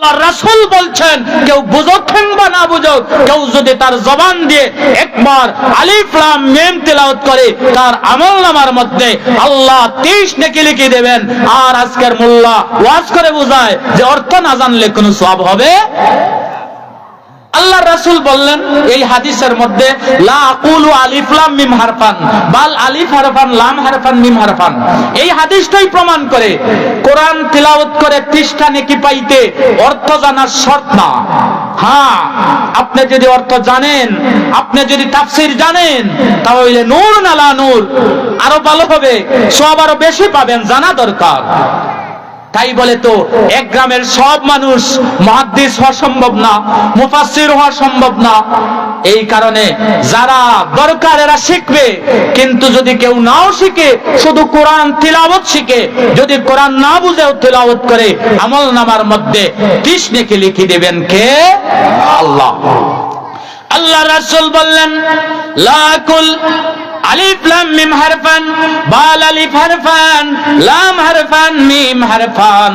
রাসূল বলছেন কেউ বুঝুক কিংবা না বুঝুক, কেউ যদি তার জবান দিয়ে একবার আলিফ লাম মিম তেলাওয়াত করে তার আমলনামার মধ্যে আল্লাহ 30 নেকি লিখে দেবেন। আর আজকের মোল্লা ওয়াজ করে বোঝায় যে অর্থ না জানলে কোনো সওয়াব হবে। আল্লাহ রাসূল বললেন এই হাদিসের মধ্যে, লা আকুলু আলিফ লাম মিম হারফান বাল আলিফ হারফান লাম হারফান মিম হারফান। এই হাদিসটাই প্রমাণ করে কোরআন তিলাওয়াত করে 30টা নেকি পাইতে অর্থ জানার শর্ত না। হ্যাঁ, আপনি যদি অর্থ জানেন, আপনি যদি তাফসীর জানেন, তাহলে নূর আলা নূর আরো ভালো হবে, সওয়াব আরো বেশি পাবেন, জানা দরকার। তাই বলে তো এক গ্রামের সব মানুষ মুহাদ্দিস হওয়া সম্ভব না, মুফাসসির হওয়া সম্ভব না। এই কারণে যারা দরকার এরা শিখবে, কিন্তু যদি কেউ নাও শিখে শুধু কোরআন তিলাওয়াত শিখে, যদি কোরআন না বুঝেও তিলাওয়াত করে, আমলনামার মধ্যে 30 নেকি লিখে দিবেন কে? আল্লাহ। আল্লাহ রাসূল বললেন, লা কুল আলিফ লাম মিম হারফান বাল আলিফ হারফান লাম হারফান মিম হারফান।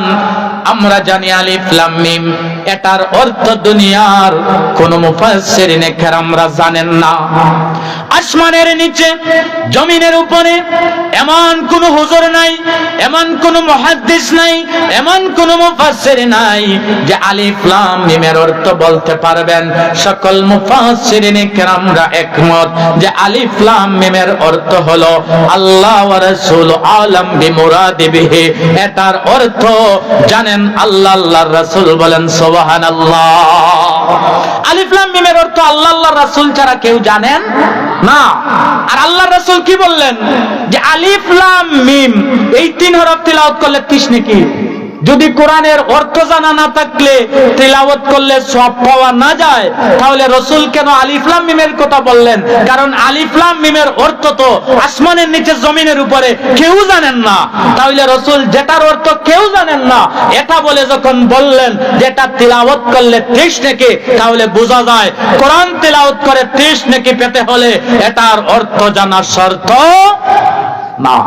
আমরা জানি আলিফ লাম মিম এটার অর্থ দুনিয়ার কোন মুফাসসিরিনে কেরামরা জানেন না। আসমানের নিচে জমিনের উপরে এমন কোন হুজুর নাই, এমন কোন মুহাদ্দিস নাই, এমন কোন মুফাসসির নাই যে আলিফ লাম মিমের অর্থ বলতে পারবেন। সকল মুফাসসিরিনে কেরামরা একমত যে আলিফ লাম মিমের অর্থ হলো আল্লাহ ওয়া রাসূল আলাম বিমুরাদি বিহি। এটার অর্থ জানেন আল্লাহ, আল্লাহর রাসূল বলেন সুবহানাল্লাহ। আলিফ লাম মিমের অর্থ আল্লাহ, আল্লাহর রাসূল ছাড়া কেউ জানেন না। আর আল্লাহর রাসূল কি বললেন যে আলিফ লাম মিম এই 3 হরফ তিলাওয়াত করলে 30 নেকি। যদি কোরআনের অর্থ জানা না থাকলে তিলাওয়াত করলে সওয়াব পাওয়া না যায়, তাহলে রাসূল কেন আলিফ লাম মিমের কথা বললেন? কারণ আলিফ লাম মিমের অর্থ তো আসমানের নিচে জমিনের উপরে কেউ জানেন না। তাহলে রাসূল যেটার অর্থ কেউ জানেন না এটা বলে যখন বললেন যেটা তিলাওয়াত করলে 30 নেকি, তাহলে বোঝা যায় কোরআন তিলাওয়াত করে 30 নেকি পেতে হলে এটার অর্থ জানার শর্ত না।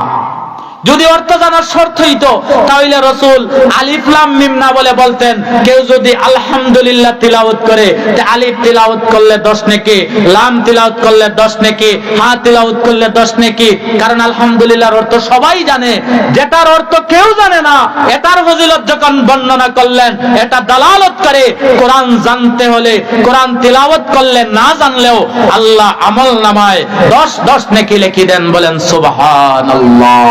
যদি অর্থ জানার শর্ত হইতো তাহলে রাসূল আলিফ লাম মিম না বলে বলতেন, কেউ যদি আলহামদুলিল্লাহ তিলাওয়াত করে, তে আলিফ তিলাওয়াত করলে 10 নেকি, লাম তিলাওয়াত করলে 10 নেকি, হা তিলাওয়াত করলে 10 নেকি। কারণ আলহামদুলিল্লাহর অর্থ সবাই জানে, যেটার অর্থ কেউ জানে না এটার ফজিলত যখন বর্ণনা করলেন, এটা দালালত করে কোরআন জানতে হলে, কোরআন তিলাওয়াত করলে না জানলেও আল্লাহ আমলনামায় 10 নেকি লিখে দেন। বলেন সুবহানাল্লাহ।